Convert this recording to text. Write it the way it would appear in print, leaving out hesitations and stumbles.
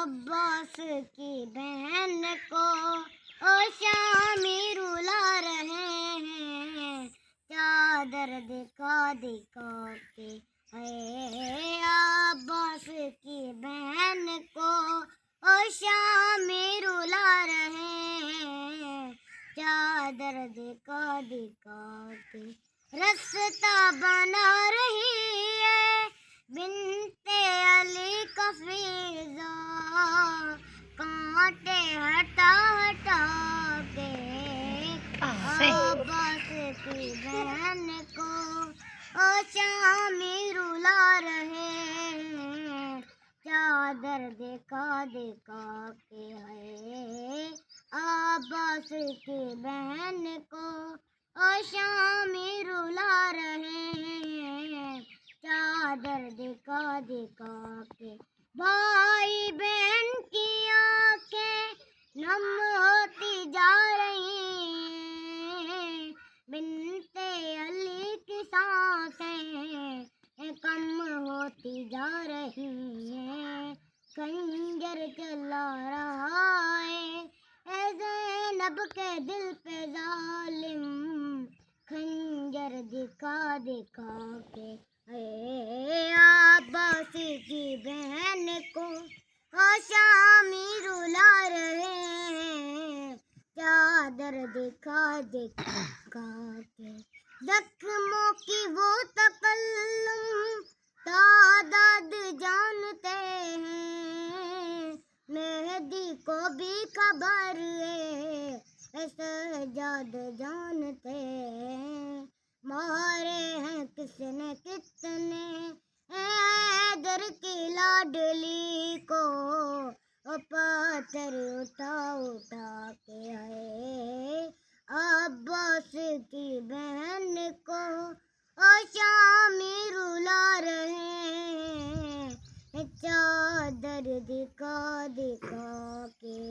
अब्बास की बहन को ओ शामी रुला रहे हैं, चादर दिखा दिखा के है। अब्बास की बहन को ओ शामी रुला रहे हैं, चादर दिखा दिखा के रास्ता बना रही है बिनते अली का फिजा, कांटे हटा हटा के अब्बास की बहन को ओ शामी रुला रहे हैं, चादर दिखा दिखा के है। अब्बास की बहन को ओ शामी रुला रहे हैं, चादर दिखा दिखा के। भाई बहन की आंखें नम होती जा रही हैं, बिनते अली की सांसें कम होती जा रही हैं। खंजर चला रहा है ज़ैनब के दिल पे जालिम, खंजर दिखा दिखा के अब्बास की बहन को शामी रुला रहे हैं, चादर दिखा दिखा के। जख्मों की वो तकल्लुम तादाद जानते हैं, मेहदी को भी खबर है सजाद जानते हैं। मारे हैं किसने कितने हैदर की लाडली को, पत्थर उठा उठा के है। अब्बास की बहन को शामी रुला रहे हैं, चादर दिखा दिखा के।